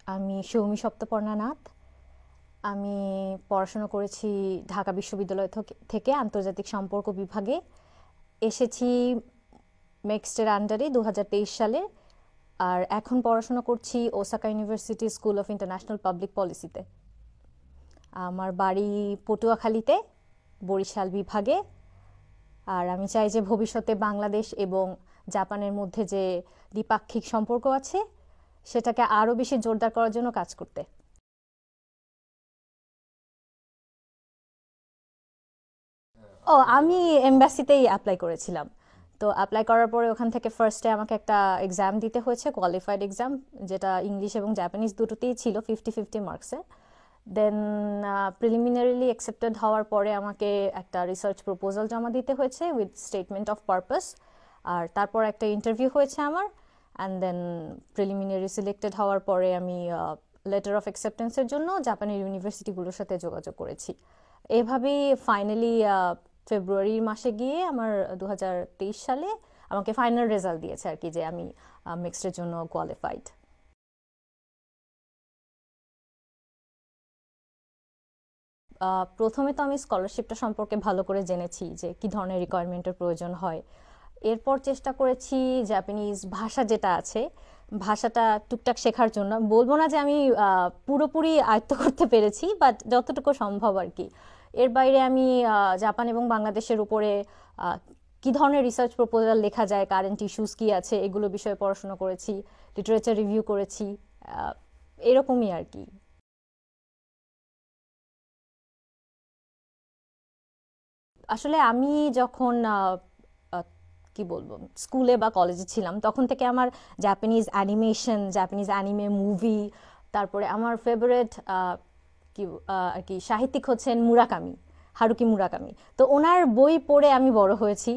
আমি সৌমি সপ্তপর্ণা নাথ। আমি পড়াশোনা করেছি ঢাকা বিশ্ববিদ্যালয় থেকে আন্তর্জাতিক সম্পর্ক বিভাগে। এসেছি মেক্সটের আন্ডারে 2023 সালে। আর এখন পড়াশোনা করছি Osaka university school of international public পলিসিতে। আমার বাড়ি পটুয়াখালীতে, বরিশাল বিভাগে। আর আমি চাই যে ভবিষ্যতে বাংলাদেশ এবং জাপানের মধ্যে যে দ্বিপাক্ষিক সম্পর্ক আছে সেটাকে আরও বেশি জোরদার করার জন্য কাজ করতে। আমি এমবাসিতেই অ্যাপ্লাই করেছিলাম। তো অ্যাপ্লাই করার পরে ওখান থেকে ফার্স্টে আমাকে একটা এক্সাম দিতে হয়েছে, কোয়ালিফাইড এক্সাম, যেটা ইংলিশ এবং জাপানিজ দুটোতেই ছিল 50-50 মার্কসে। দেন প্রিলিমিনারিলি অ্যাকসেপ্টেড হওয়ার পরে আমাকে একটা রিসার্চ প্রপোজাল জমা দিতে হয়েছে উইথ স্টেটমেন্ট অফ পারপাস। আর তারপর একটা ইন্টারভিউ হয়েছে আমার। অ্যান্ড দেন প্রিলিমিনারি সিলেক্টেড হওয়ার পরে আমি লেটার অফ অ্যাকসেপ্টেন্সের জন্য জাপানের ইউনিভার্সিটিগুলোর সাথে যোগাযোগ করেছি। এভাবেই ফাইনালি ফেব্রুয়ারির মাসে গিয়ে আমার 2023 সালে আমাকে ফাইনাল রেজাল্ট দিয়েছে আর কি, যে আমি মিক্সডের জন্য কোয়ালিফাইড। প্রথমে তো আমি স্কলারশিপটা সম্পর্কে ভালো করে জেনেছি যে কি ধরনের রিকোয়ারমেন্টের প্রয়োজন হয়। এরপর চেষ্টা করেছি জাপানিজ ভাষা যেটা আছে, ভাষাটা টুকটাক শেখার জন্য। বলবো না যে আমি পুরোপুরি আয়ত্ত করতে পেরেছি, বাট যতটুকু সম্ভব আর কি। এর বাইরে আমি জাপান এবং বাংলাদেশের উপরে আহ, কি ধরনের রিসার্চ প্রপোজাল লেখা যায়, কারেন্ট ইস্যুস কি আছে, এগুলো বিষয়ে পড়াশোনা করেছি, লিটারেচার রিভিউ করেছি, আহ, এরকমই আর কি। আসলে আমি যখন আহ, কি বলবো, স্কুলে বা কলেজে ছিলাম তখন থেকে আমার Japanese animation, Japanese anime movie, তারপরে আমার ফেভারিট কি আর কি সাহিত্যিক হচ্ছেন মুরাকামি, হারুকি মুরাকামি। তো ওনার বই পড়ে আমি বড় হয়েছি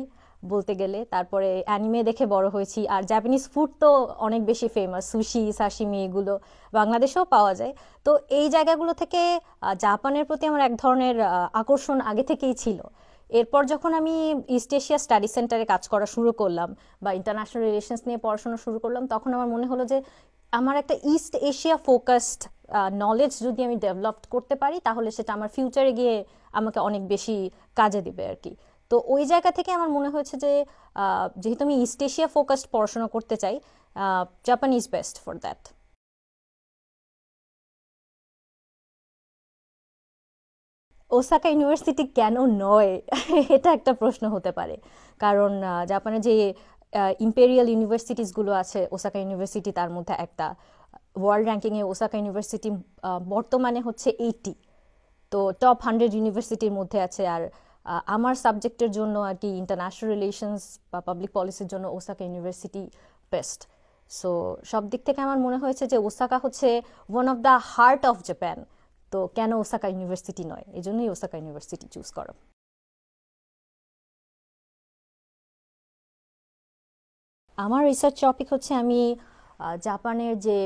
বলতে গেলে। তারপরে অ্যানিমে দেখে বড় হয়েছি। আর জাপানিজ ফুড তো অনেক বেশি ফেমাস, সুশি, সাশিমি, এগুলো বাংলাদেশেও পাওয়া যায়। তো এই জায়গাগুলো থেকে জাপানের প্রতি আমার এক ধরনের আকর্ষণ আগে থেকেই ছিল। এরপর যখন আমি ইস্ট এশিয়া স্টাডি সেন্টারে কাজ করা শুরু করলাম বা ইন্টারন্যাশনাল রিলেশনস নিয়ে পড়াশোনা শুরু করলাম, তখন আমার মনে হলো যে আমার একটা ইস্ট এশিয়া ফোকাসড নলেজ যদি আমি ডেভেলপ করতে পারি তাহলে সেটা আমার ফিউচারে গিয়ে আমাকে অনেক বেশি কাজে দিবে আর কি। তো ওই জায়গা থেকে আমার মনে হয়েছে যে যেহেতু আমি ইস্ট এশিয়া ফোকাসড পড়াশোনা করতে চাই, Japan is best for that. Osaka university কেন নয় এটা একটা প্রশ্ন হতে পারে। কারণ জাপানের যে ইম্পেরিয়াল ইউনিভার্সিটিসগুলো আছে, ওসাকা ইউনিভার্সিটি তার মধ্যে একটা। ওয়ার্ল্ড র্যাঙ্কিংয়ে ওসাকা ইউনিভার্সিটি বর্তমানে হচ্ছে 80। তো টপ 100 ইউনিভার্সিটির মধ্যে আছে। আর আমার সাবজেক্টের জন্য আর কি ইন্টারন্যাশনাল রিলেশনস বা পাবলিক পলিসির জন্য ওসাকা ইউনিভার্সিটি বেস্ট। সো সব দিক থেকে আমার মনে হয়েছে যে ওসাকা হচ্ছে one of the heart of Japan. তো কেন ওসাকা ইউনিভার্সিটি নয়, এই জন্যই ওসাকা ইউনিভার্সিটি চুজ করা। আমার রিসার্চ টপিক হচ্ছে আমি জাপানের যে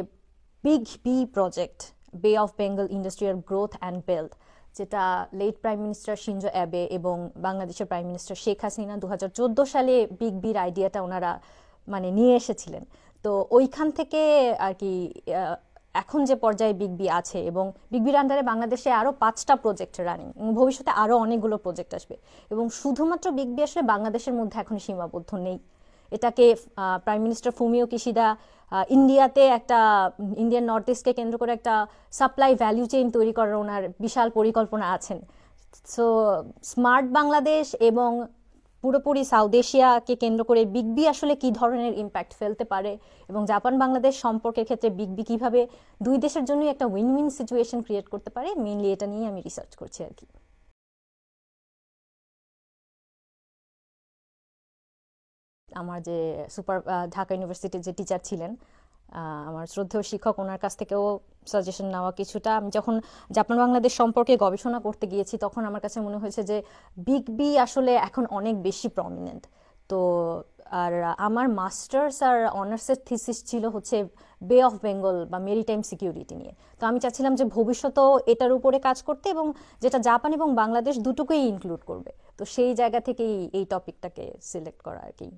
big B project, bay of Bengal industrial growth and belt, যেটা late prime minister Shinzo Abe এবং বাংলাদেশের প্রাইম মিনিস্টার শেখ হাসিনা 2014 সালে বিগ বির আইডিয়াটা ওনারা মানে নিয়ে এসেছিলেন। তো ওইখান থেকে আর কি এখন যে পর্যায়ে বিগ বি আছে, এবং বিগ বির আন্ডারে বাংলাদেশে আরও 5টা প্রজেক্ট রানিং, এবং ভবিষ্যতে আরও অনেকগুলো প্রজেক্ট আসবে। এবং শুধুমাত্র বিগ বি আসলে বাংলাদেশের মধ্যে এখন সীমাবদ্ধ নেই। এটাকে প্রাইম মিনিস্টার ফুমিও কিশিদা ইন্ডিয়াতে একটা, ইন্ডিয়ান নর্থ ইস্টকে কেন্দ্র করে একটা সাপ্লাই ভ্যালু চেইন তৈরি করার ওনার বিশাল পরিকল্পনা আছেন। সো স্মার্ট বাংলাদেশ এবং পুরোপুরি সাউথ এশিয়াকে কেন্দ্র করে বিগ বি আসলে কি ধরনের ইম্প্যাক্ট ফেলতে পারে, এবং জাপান বাংলাদেশ সম্পর্কের ক্ষেত্রে বিগ বি কিভাবে দুই দেশের জন্যই একটা উইন উইন সিচুয়েশন ক্রিয়েট করতে পারে, মেইনলি এটা নিয়ে আমি রিসার্চ করছি আর কি। আমার যে সুপার ঢাকা ইউনিভার্সিটির যে টিচার ছিলেন, আমার শ্রদ্ধেয় শিক্ষক, ওনার কাছ থেকেও সাজেশন নেওয়া কিছুটা। আমি যখন জাপান বাংলাদেশ সম্পর্কে গবেষণা করতে গিয়েছি তখন আমার কাছে মনে হয়েছে যে বিগ বি আসলে এখন অনেক বেশি প্রমিনেন্ট। তো আর আমার মাস্টার্স আর অনার্সের থিসিস ছিল হচ্ছে বে অফ বেঙ্গল বা মেরিটাইম সিকিউরিটি নিয়ে। তো আমি চাচ্ছিলাম যে ভবিষ্যতেও এটার উপরে কাজ করতে, এবং যেটা জাপান এবং বাংলাদেশ দুটোকেই ইনক্লুড করবে। তো সেই জায়গা থেকেই এই টপিকটাকে সিলেক্ট করা আর কি।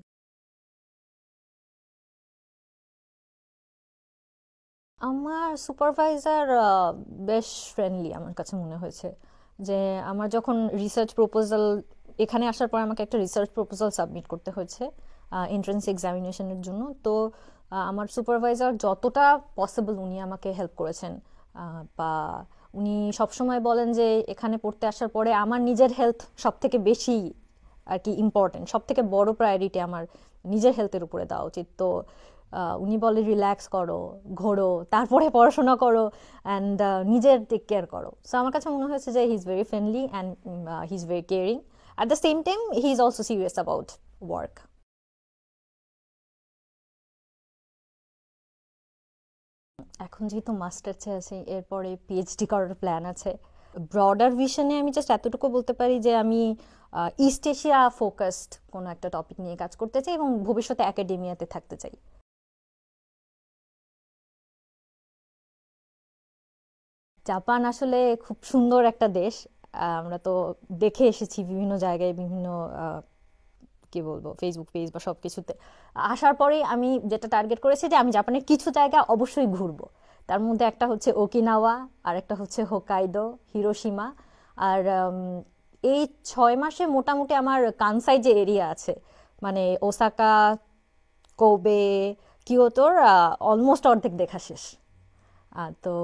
আমার সুপারভাইজার বেশ ফ্রেন্ডলি আমার কাছে মনে হয়েছে। যে আমার যখন রিসার্চ প্রপোজাল, এখানে আসার পর আমাকে একটা রিসার্চ প্রপোজাল সাবমিট করতে হয়েছে এন্ট্রান্স এক্সামিনেশনের জন্য। তো আমার সুপারভাইজার যতটা পসিবল উনি আমাকে হেল্প করেছেন। বা উনি সবসময় বলেন যে এখানে পড়তে আসার পরে আমার নিজের হেলথ সব থেকে বেশি আর কি ইম্পর্টেন্ট, সব থেকে বড় প্রায়োরিটি আমার নিজের হেলথের উপরে দেওয়া উচিত। তো উনি বলে রিল্যাক্স করো, ঘোরো, তারপরে পড়াশোনা করো, অ্যান্ড নিজের টেক কেয়ার করো। সো আমার কাছে মনে হয়েছে যে he is very friendly and he is very caring. At the same time he is also serious about work. এখন যেহেতু মাস্টার্সে আছি, এরপরে পিএইচডি করার প্ল্যান আছে। ব্রডার ভিশনে আমি জাস্ট এতটুকু বলতে পারি যে আমি ইস্ট এশিয়া ফোকাসড কোনো একটা টপিক নিয়ে কাজ করতে চাই এবং ভবিষ্যতে একাডেমিয়াতে থাকতে চাই। জাপান আসলে খুব সুন্দর একটা দেশ। আমরা তো দেখে এসেছি বিভিন্ন জায়গায়, বিভিন্ন কি বলবো, ফেসবুক পেজ বা সব কিছুতে। আসার পরেই আমি যেটা টার্গেট করেছি যে আমি জাপানের কিছু জায়গা অবশ্যই ঘুরবো। তার মধ্যে একটা হচ্ছে ওকিনাওয়া, আর একটা হচ্ছে হোকাইডো, হিরোশিমা। আর এই 6 মাসে মোটামুটি আমার কানসাই যে এরিয়া আছে, মানে ওসাকা, কোবে, কিয়োটোর অলমোস্ট অর্ধেক দেখা শেষ। তো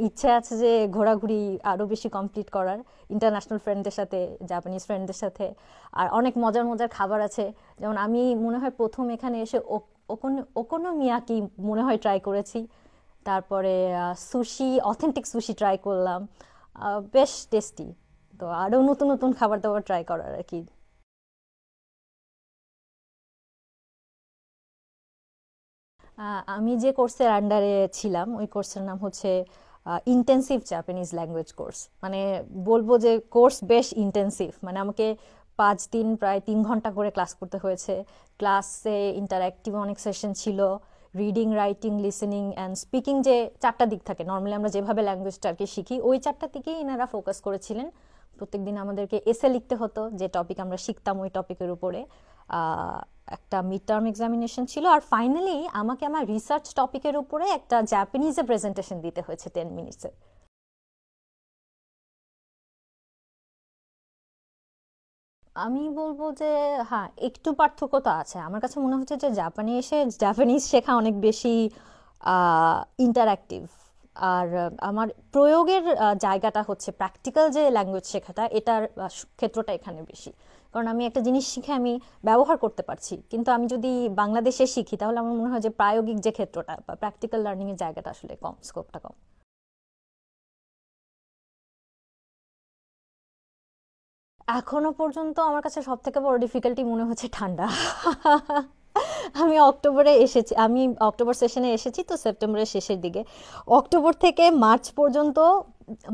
ইচ্ছে আছে যে ঘোরাঘুরি আরও বেশি কমপ্লিট করার, ইন্টারন্যাশনাল ফ্রেন্ডদের সাথে, জাপানিজ ফ্রেন্ডদের সাথে। আর অনেক মজার মজার খাবার আছে। যেমন আমি মনে হয় প্রথম এখানে এসে ওকোনোমিয়াকি মনে হয় ট্রাই করেছি। তারপরে সুশি, অথেন্টিক সুশি ট্রাই করলাম, বেশ টেস্টি। তো আরও নতুন নতুন খাবার দাবার ট্রাই করার আর কি। আমি যে কোর্সের আন্ডারে ছিলাম ওই কোর্সের নাম হচ্ছে ইন্টেন্সিভ জাপানিজ ল্যাঙ্গুয়েজ কোর্স। মানে বলবো যে কোর্স বেশ ইন্টেন্সিভ, মানে আমাকে 5 দিন প্রায় 3 ঘন্টা করে ক্লাস করতে হয়েছে। ক্লাসে ইন্টারঅ্যাক্টিভ অনেক সেশন ছিল, reading, writing, listening and speaking, যে 4টা দিক থাকে নর্মালি আমরা যেভাবে ল্যাঙ্গুয়েজটা আর কি শিখি, ওই 4টা দিকেই এনারা ফোকাস করেছিলেন। প্রত্যেকদিন আমাদেরকে এসে লিখতে হতো, যে টপিক আমরা শিখতাম ওই টপিকের উপরে। একটা মিড টার্ম এক্সামিনেশন ছিল, আর ফাইনালি আমাকে আমার রিসার্চ টপিকের উপরে একটা জাপানিজে প্রেজেন্টেশন দিতে হয়েছে 10 মিনিটসে। আমি বলবো যে হ্যাঁ, একটু পার্থক্য তো আছে। আমার কাছে মনে হচ্ছে যে জাপানে এসে জাপানিজ শেখা অনেক বেশি ইন্টারঅ্যাক্টিভ। আর আমার প্রয়োগের জায়গাটা হচ্ছে প্র্যাকটিক্যাল, যে ল্যাঙ্গুয়েজ শেখাটা, এটার ক্ষেত্রটা এখানে বেশি। কারণ আমি একটা জিনিস শিখে আমি ব্যবহার করতে পারছি, কিন্তু আমি যদি বাংলাদেশে শিখি তাহলে আমার মনে হয় যে প্রায়োগিক যে ক্ষেত্রটা বা প্র্যাকটিক্যাল লার্নিংয়ের জায়গাটা আসলে কম, স্কোপটা কম। এখনো পর্যন্ত আমার কাছে সব থেকে বড় ডিফিকাল্টি মনে হচ্ছে ঠান্ডা। আমি অক্টোবর সেশনে এসেছি, তো সেপ্টেম্বরের শেষের দিকে। অক্টোবর থেকে মার্চ পর্যন্ত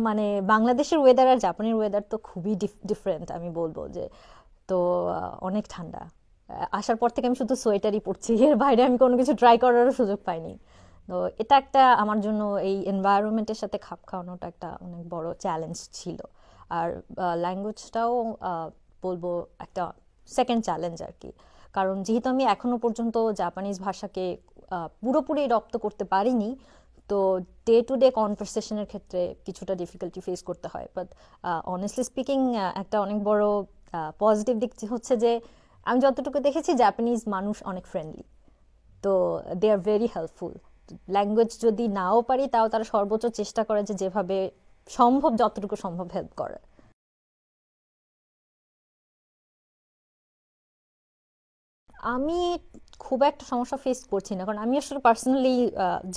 মানে বাংলাদেশের ওয়েদার আর জাপানের ওয়েদার তো খুবই ডিফারেন্ট আমি বলবো যে। তো অনেক ঠান্ডা। আসার পর থেকে আমি শুধু সোয়েটারই পরছি, এর বাইরে আমি কোনো কিছু ট্রাই করারও সুযোগ পাইনি। তো এটা একটা আমার জন্য, এই এনভায়রনমেন্টের সাথে খাপ খাওয়ানোটা একটা অনেক বড় চ্যালেঞ্জ ছিল। আর ল্যাঙ্গুয়েজটাও বলবো একটা সেকেন্ড চ্যালেঞ্জ আর কি। কারণ যেহেতু আমি এখনো পর্যন্ত জাপানিজ ভাষাকে পুরোপুরি রপ্ত করতে পারিনি, তো ডে টু ডে কনভারসেশনের ক্ষেত্রে কিছুটা ডিফিকাল্টি ফেস করতে হয়। বাট অনেস্টলি স্পিকিং, একটা অনেক বড় পজিটিভ দিক হচ্ছে যে আমি যতটুকু দেখেছি জাপানিজ মানুষ অনেক ফ্রেন্ডলি। তো দে আর ভেরি হেল্পফুল। ল্যাঙ্গুয়েজ যদি নাও পারি তাও তারা সর্বোচ্চ চেষ্টা করে যে যেভাবে সম্ভব, যতটুকু সম্ভব হেল্প করে। আমি খুব একটা সমস্যা ফেস করছি না, কারণ আমি আসলে পার্সোনালি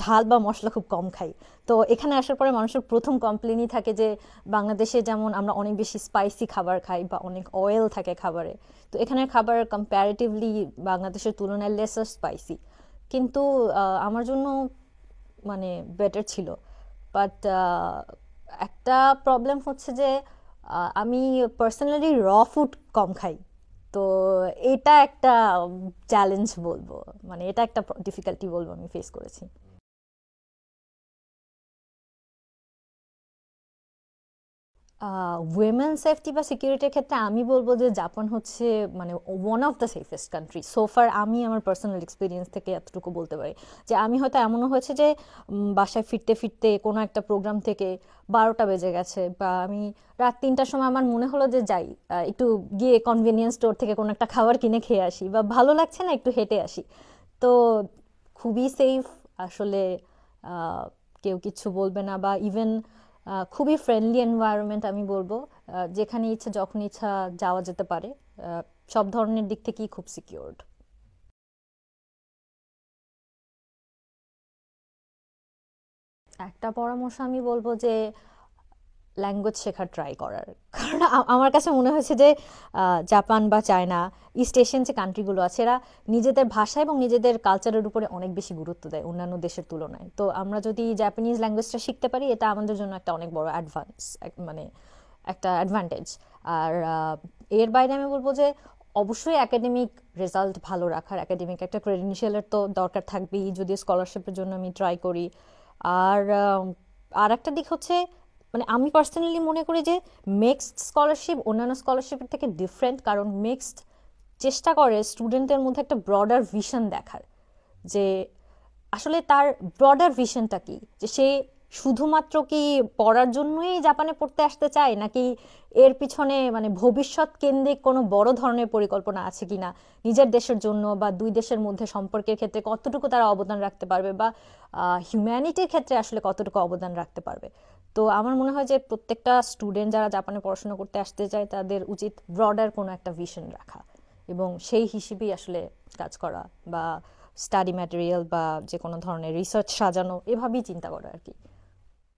ঝাল বা মশলা খুব কম খাই। তো এখানে আসার পরে মানুষের প্রথম কমপ্লেনই থাকে যে বাংলাদেশে যেমন আমরা অনেক বেশি স্পাইসি খাবার খাই বা অনেক অয়েল থাকে খাবারে, তো এখানের খাবার কম্প্যারেটিভলি বাংলাদেশের তুলনায় লেসার স্পাইসি। কিন্তু আমার জন্য মানে বেটার ছিল। বাট একটা প্রবলেম হচ্ছে যে আমি পার্সোনালি ফুড কম খাই। তো এটা একটা চ্যালেঞ্জ বলবো, মানে এটা একটা ডিফিকাল্টি বলবো আমি ফেস করেছি। উইমেন সেফটি বা সিকিউরিটির ক্ষেত্রে আমি বলবো যে জাপান হচ্ছে মানে one of the safest country সোফার। আমি আমার পার্সোনাল এক্সপিরিয়েন্স থেকে এতটুকু বলতে পারি যে আমি হয়তো এমনও হয়েছে যে বাসায় ফিরতে ফিরতে কোনো একটা প্রোগ্রাম থেকে 12টা বেজে গেছে, বা আমি রাত 3টার সময় আমার মনে হলো যে যাই একটু গিয়ে কনভেনিয়েন্স স্টোর থেকে কোনো একটা খাবার কিনে খেয়ে আসি, বা ভালো লাগছে না একটু হেঁটে আসি। তো খুবই সেফ আসলে। আহ, কেউ কিছু বলবে না, বা ইভেন খুবই ফ্রেন্ডলি এনভায়রনমেন্ট আমি বলবো। যেখানে ইচ্ছা যখন ইচ্ছা যাওয়া যেতে পারে। সব ধরনের দিক থেকেই খুব সিকিউরড। একটা পরামর্শ আমি বলবো যে ল্যাঙ্গুয়েজ শেখার ট্রাই করার। কারণ আমার কাছে মনে হয়েছে যে জাপান বা চায়না, ইস্ট এশিয়ান যে কান্ট্রিগুলো আছে এরা নিজেদের ভাষা এবং নিজেদের কালচারের উপরে অনেক বেশি গুরুত্ব দেয় অন্যান্য দেশের তুলনায়। তো আমরা যদি জাপানিজ ল্যাঙ্গুয়েজটা শিখতে পারি এটা আমাদের জন্য একটা অনেক বড় অ্যাডভান্স, মানে একটা অ্যাডভান্টেজ। আর এর বাইরে আমি বলবো যে অবশ্যই একাডেমিক রেজাল্ট ভালো রাখার, একাডেমিক একটা ক্রেডেনশিয়ালের তো দরকার থাকবেই যদি স্কলারশিপের জন্য আমি ট্রাই করি। আর আর একটা দিক হচ্ছে মানে আমি পার্সোনালি মনে করি যে মিক্সড স্কলারশিপ অন্যান্য স্কলারশিপের থেকে ডিফারেন্ট, কারণ মিক্সড চেষ্টা করে স্টুডেন্টের মধ্যে একটা ব্রডার ভিশন দেখার, যে আসলে তার ব্রডার ভিশনটা কি, যে সে শুধুমাত্র কি পড়ার জন্যই জাপানে পড়তে আসতে চায়, নাকি এর পিছনে মানে ভবিষ্যৎ কেন্দ্রিক কোনো বড় ধরনের পরিকল্পনা আছে কিনা নিজের দেশের জন্য, বা দুই দেশের মধ্যে সম্পর্কের ক্ষেত্রে কতটুকু তারা অবদান রাখতে পারবে, বা হিউম্যানিটির ক্ষেত্রে আসলে কতটুকু অবদান রাখতে পারবে। তো আমার মনে হয় যে প্রত্যেকটা স্টুডেন্ট যারা জাপানে পড়াশোনা করতে আসতে চায় তাদের উচিত ব্রডার কোনো একটা ভিশন রাখা এবং সেই হিসেবেই আসলে কাজ করা, বা স্টাডি ম্যাটেরিয়াল বা যে কোনো ধরনের রিসার্চ সাজানো এভাবেই চিন্তা করা আর কি।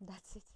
That's it.